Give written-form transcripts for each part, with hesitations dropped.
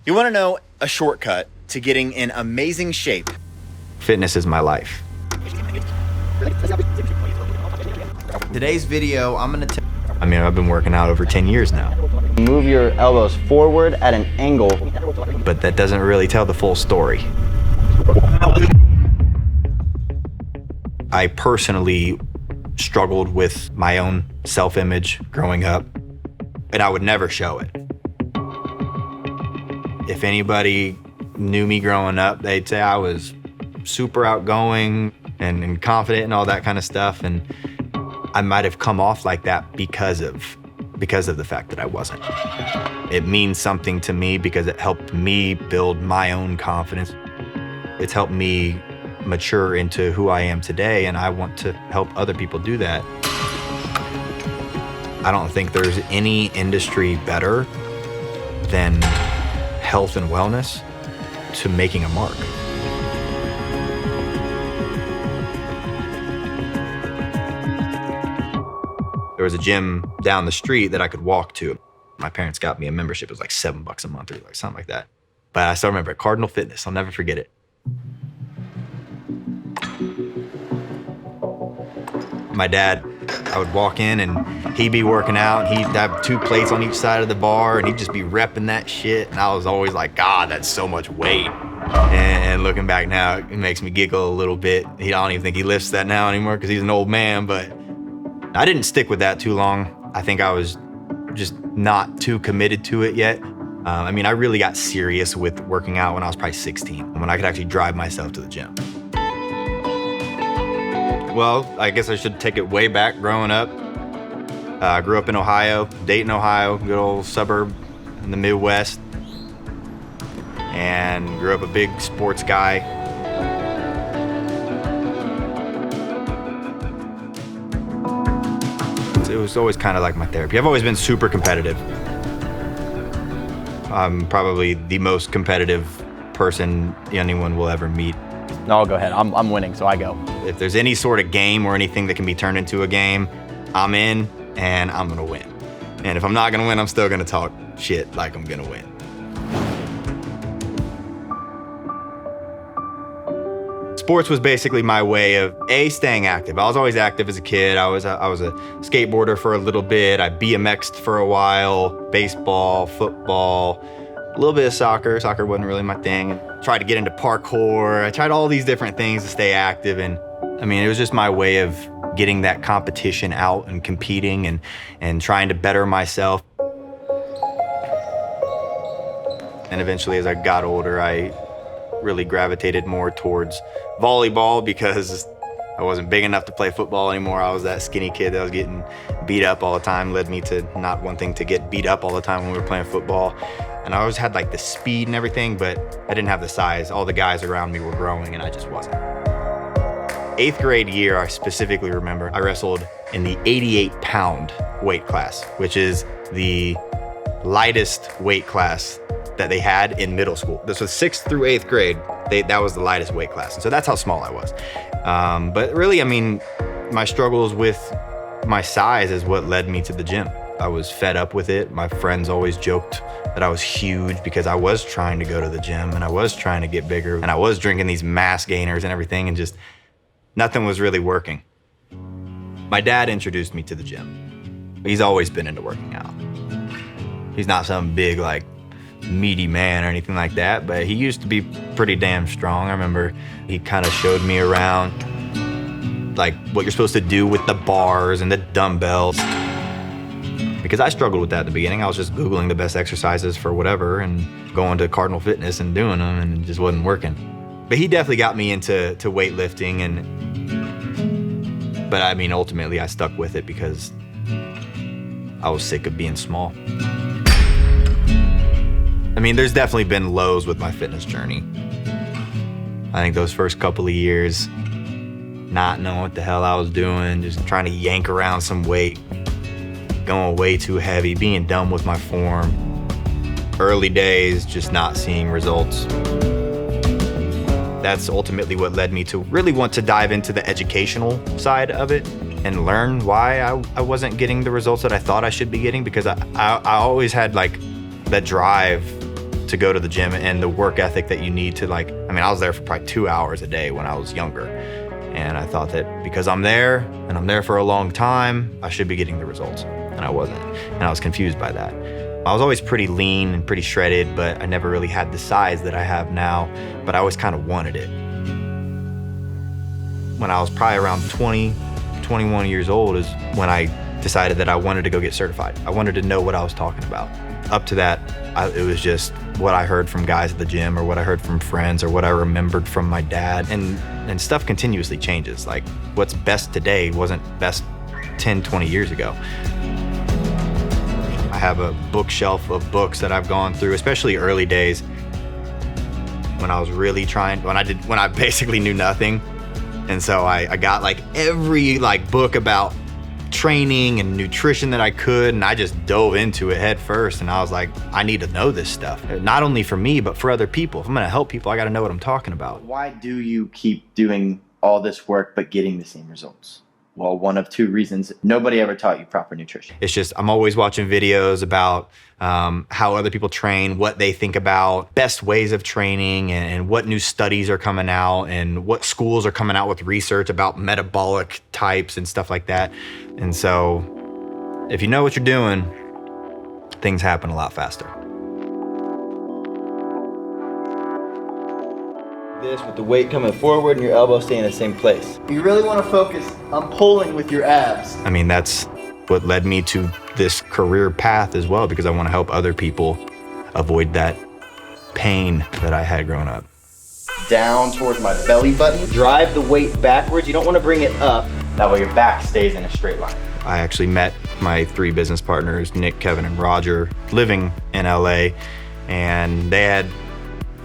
You want to know a shortcut to getting in amazing shape? Fitness is my life. Today's video, I've been working out over 10 years now. Move your elbows forward at an angle. But that doesn't really tell the full story. I personally struggled with my own self-image growing up, and I would never show it. If anybody knew me growing up, they'd say I was super outgoing and confident and all that kind of stuff, and I might have come off like that because of the fact that I wasn't. It means something to me because it helped me build my own confidence. It's helped me mature into who I am today, and I want to help other people do that. I don't think there's any industry better than health and wellness to making a mark. There was a gym down the street that I could walk to. My parents got me a membership. It was like $7 a month or like something like that. But I still remember it, Cardinal Fitness. I'll never forget it. My dad, I would walk in and he'd be working out. He'd have 2 plates on each side of the bar and he'd just be repping that shit. And I was always like, God, that's so much weight. And looking back now, it makes me giggle a little bit. I don't even think he lifts that now anymore because he's an old man, but I didn't stick with that too long. I think I was just not too committed to it yet. I really got serious with working out when I was probably 16, when I could actually drive myself to the gym. Well, I guess I should take it way back growing up. I grew up in Ohio, Dayton, Ohio, good old suburb in the Midwest, and grew up a big sports guy. It was always kind of like my therapy. I've always been super competitive. I'm probably the most competitive person anyone will ever meet. No, go ahead. I'm winning, so I go. If there's any sort of game or anything that can be turned into a game, I'm in and I'm gonna win. And if I'm not gonna win, I'm still gonna talk shit like I'm gonna win. Sports was basically my way of staying active. I was always active as a kid. I was a skateboarder for a little bit. I BMX'd for a while, baseball, football, a little bit of soccer. Soccer wasn't really my thing. Tried to get into parkour. I tried all these different things to stay active. And it was just my way of getting that competition out and competing and trying to better myself. And eventually, as I got older, I really gravitated more towards volleyball because I wasn't big enough to play football anymore. I was that skinny kid that was getting beat up all the time, led me to not wanting to get beat up all the time when we were playing football. And I always had like the speed and everything, but I didn't have the size. All the guys around me were growing and I just wasn't. 8th grade year, I specifically remember I wrestled in the 88-pound weight class, which is the lightest weight class that they had in middle school. This was 6th through 8th grade. That was the lightest weight class. And so that's how small I was. But really, my struggles with my size is what led me to the gym. I was fed up with it. My friends always joked that I was huge because I was trying to go to the gym and I was trying to get bigger and I was drinking these mass gainers and everything and just nothing was really working. My dad introduced me to the gym. He's always been into working out. He's not some big, meaty man or anything like that, but he used to be pretty damn strong. I remember he kind of showed me around what you're supposed to do with the bars and the dumbbells. Because I struggled with that at the beginning. I was just Googling the best exercises for whatever and going to Cardinal Fitness and doing them, and it just wasn't working. But he definitely got me into weightlifting, but ultimately I stuck with it because I was sick of being small. There's definitely been lows with my fitness journey. I think those first couple of years, not knowing what the hell I was doing, just trying to yank around some weight, going way too heavy, being dumb with my form. Early days, just not seeing results. That's ultimately what led me to really want to dive into the educational side of it and learn why I wasn't getting the results that I thought I should be getting, because I always had that drive to go to the gym and the work ethic that you need to I was there for probably 2 hours a day when I was younger. And I thought that because I'm there and I'm there for a long time, I should be getting the results. And I wasn't. And I was confused by that. I was always pretty lean and pretty shredded, but I never really had the size that I have now, but I always kind of wanted it. When I was probably around 20, 21 years old is when I decided that I wanted to go get certified. I wanted to know what I was talking about. Up to that, it was just what I heard from guys at the gym or what I heard from friends or what I remembered from my dad. And stuff continuously changes. Like what's best today wasn't best 10, 20 years ago. I have a bookshelf of books that I've gone through, especially early days when I was really trying, when I basically knew nothing. And so I got like every book about training and nutrition that I could, and I just dove into it head first. And I was like, I need to know this stuff, not only for me, but for other people. If I'm gonna help people, I gotta know what I'm talking about. Why do you keep doing all this work but getting the same results? Well, one of two reasons. Nobody ever taught you proper nutrition. It's just, I'm always watching videos about how other people train, what they think about best ways of training, and what new studies are coming out, and what schools are coming out with research about metabolic types and stuff like that. And so if you know what you're doing, things happen a lot faster. This with the weight coming forward and your elbow staying in the same place. You really want to focus on pulling with your abs. I mean, that's what led me to this career path as well, because I want to help other people avoid that pain that I had growing up. Down towards my belly button. Drive the weight backwards. You don't want to bring it up. That way your back stays in a straight line. I actually met my 3 business partners, Nick, Kevin, and Roger, living in LA, and they had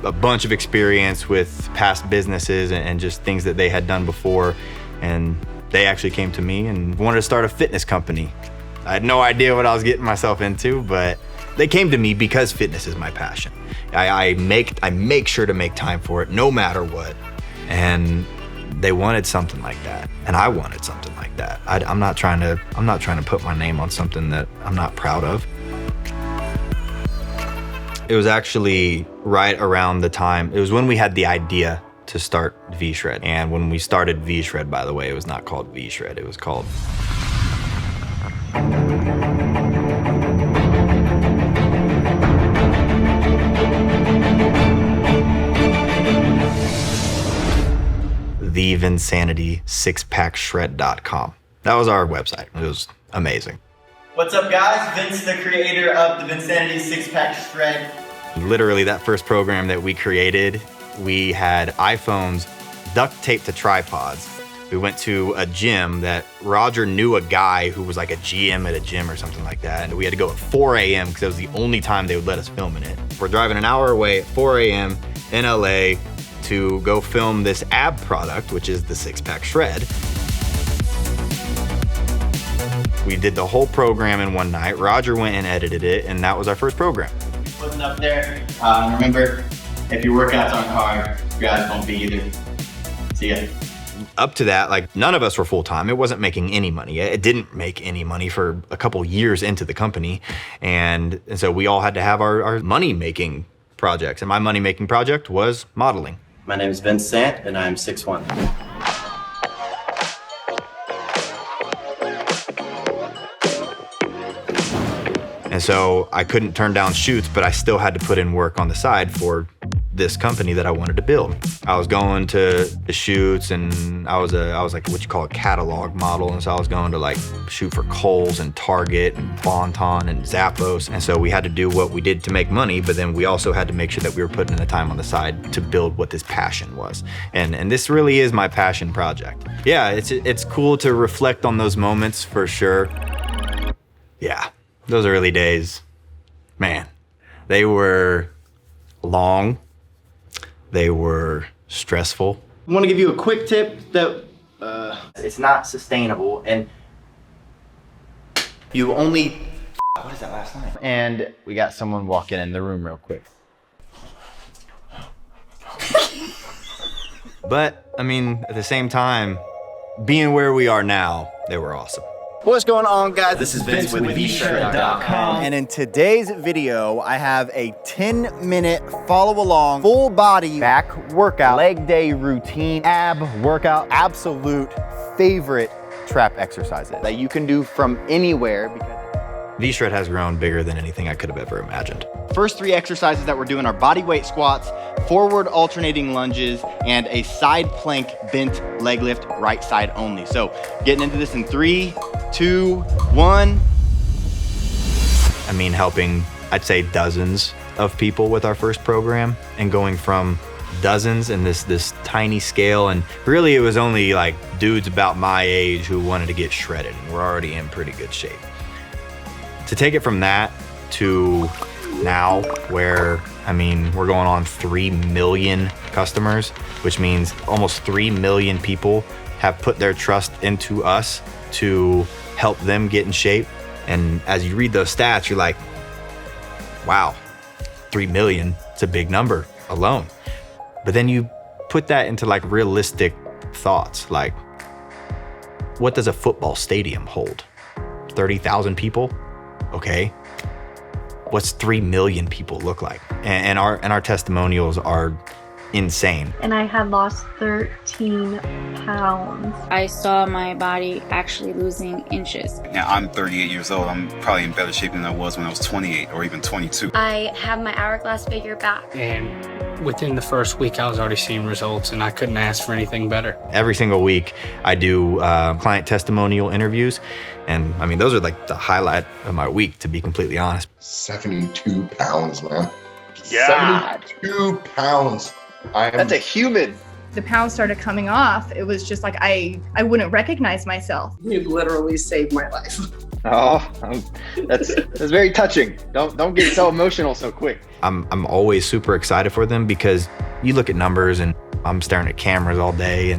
a bunch of experience with past businesses and just things that they had done before. And they actually came to me and wanted to start a fitness company. I had no idea what I was getting myself into, but they came to me because fitness is my passion. I make sure to make time for it no matter what. And they wanted something like that. And I wanted something like that. I'm not trying to put my name on something that I'm not proud of. It was actually right around the time, it was when we had the idea to start V-Shred. And when we started V-Shred, by the way, it was not called V-Shred, it was called the Vinsanity 6packshred.com. That was our website. It was amazing. What's up, guys? Vince, the creator of the Vinsanity 6-Pack Shred. Literally, that first program that we created, we had iPhones duct taped to tripods. We went to a gym that Roger knew a guy who was like a GM at a gym or something like that. And we had to go at 4 a.m. because it was the only time they would let us film in it. We're driving an hour away at 4 a.m. in LA to go film this ab product, which is the 6-Pack Shred. We did the whole program in one night. Roger went and edited it, and that was our first program. Putting up there. Remember, if your workouts aren't hard, your abs won't be either. See ya. Up to that, none of us were full-time. It wasn't making any money. It didn't make any money for a couple years into the company. And so we all had to have our money-making projects. And my money-making project was modeling. My name is Vince Sant, and I'm 6'1". And so I couldn't turn down shoots, but I still had to put in work on the side for this company that I wanted to build. I was going to the shoots, and I was like what you call a catalog model. And so I was going to shoot for Kohl's and Target and Bon-Ton and Zappos. And so we had to do what we did to make money, but then we also had to make sure that we were putting in the time on the side to build what this passion was. And this really is my passion project. Yeah, it's cool to reflect on those moments for sure. Yeah, those early days, man, they were long. They were stressful. I want to give you a quick tip that it's not sustainable, and you only. What is that last line? And we got someone walking in the room real quick. But I mean, at the same time, being where we are now, they were awesome. What's going on, guys? This is Vince with VShred.com. And in today's video, I have a 10-minute follow-along, full-body back workout, leg day routine, ab workout, absolute favorite trap exercises that you can do from anywhere because V-Shred has grown bigger than anything I could have ever imagined. first 3 exercises that we're doing are body weight squats, forward alternating lunges, and a side plank bent leg lift, right side only. So getting into this in 3, 2, 1. I mean, helping, I'd say, dozens of people with our first program, and going from dozens in this tiny scale, and really it was only like dudes about my age who wanted to get shredded, and we're already in pretty good shape. To take it from that to now, where, I mean, we're going on 3 million customers, which means almost 3 million people have put their trust into us to help them get in shape. And as you read those stats, you're like, wow, 3 million, it's a big number alone. But then you put that into like realistic thoughts, like, what does a football stadium hold? 30,000 people? Okay. What's 3 million people look like? And our testimonials are insane. And I had lost 13 pounds. I saw my body actually losing inches. Now I'm 38 years old. I'm probably in better shape than I was when I was 28 or even 22. I have my hourglass figure back. And within the first week, I was already seeing results, and I couldn't ask for anything better. Every single week, I do client testimonial interviews. And I mean, those are like the highlight of my week, to be completely honest. 72 pounds, man. Yeah. 72 pounds. That's a human. The pounds started coming off. It was just like I wouldn't recognize myself. You literally saved my life. Oh, that's very touching. Don't get so emotional so quick. I'm always super excited for them, because you look at numbers and I'm staring at cameras all day,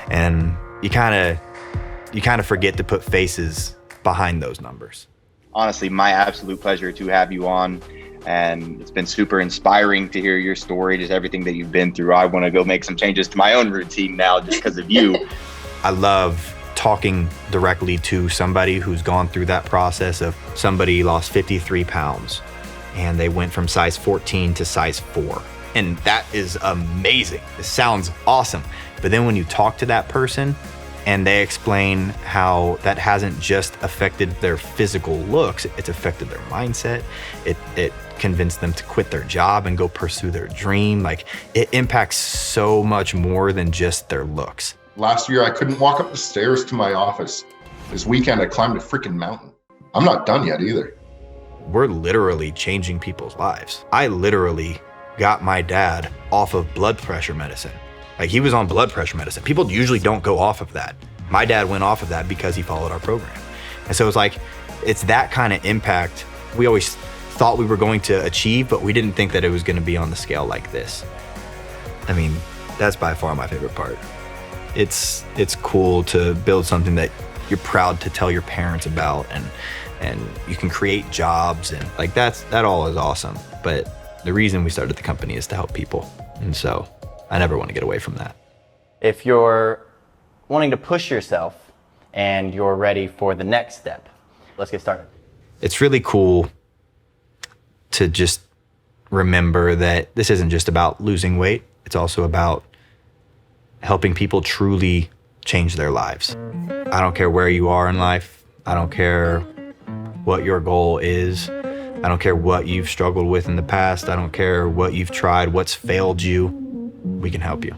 and you kind of forget to put faces behind those numbers. Honestly, my absolute pleasure to have you on. And it's been super inspiring to hear your story, just everything that you've been through. I want to go make some changes to my own routine now just because of you. I love talking directly to somebody who's gone through that process of somebody lost 53 pounds and they went from size 14 to size 4. And that is amazing. It sounds awesome. But then when you talk to that person and they explain how that hasn't just affected their physical looks, it's affected their mindset. It convinced them to quit their job and go pursue their dream. Like, it impacts so much more than just their looks. Last year, I couldn't walk up the stairs to my office. This weekend, I climbed a freaking mountain. I'm not done yet either. We're literally changing people's lives. I literally got my dad off of blood pressure medicine. Like, he was on blood pressure medicine. People usually don't go off of that. My dad went off of that because he followed our program. And so it's like, it's that kind of impact we always thought we were going to achieve, but we didn't think that it was going to be on the scale like this. I mean, that's by far my favorite part. It's cool to build something that you're proud to tell your parents about, and you can create jobs, and like that all is awesome. But the reason we started the company is to help people. And so I never want to get away from that. If you're wanting to push yourself and you're ready for the next step, let's get started. It's really cool to just remember that this isn't just about losing weight. It's also about helping people truly change their lives. I don't care where you are in life. I don't care what your goal is. I don't care what you've struggled with in the past. I don't care what you've tried, what's failed you. We can help you.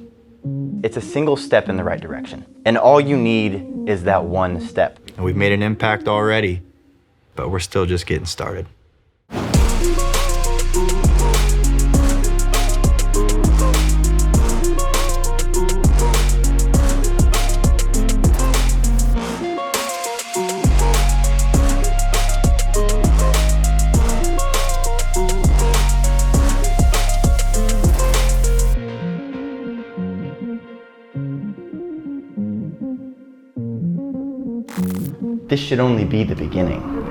It's a single step in the right direction. And all you need is that one step. And we've made an impact already, but we're still just getting started. This should only be the beginning.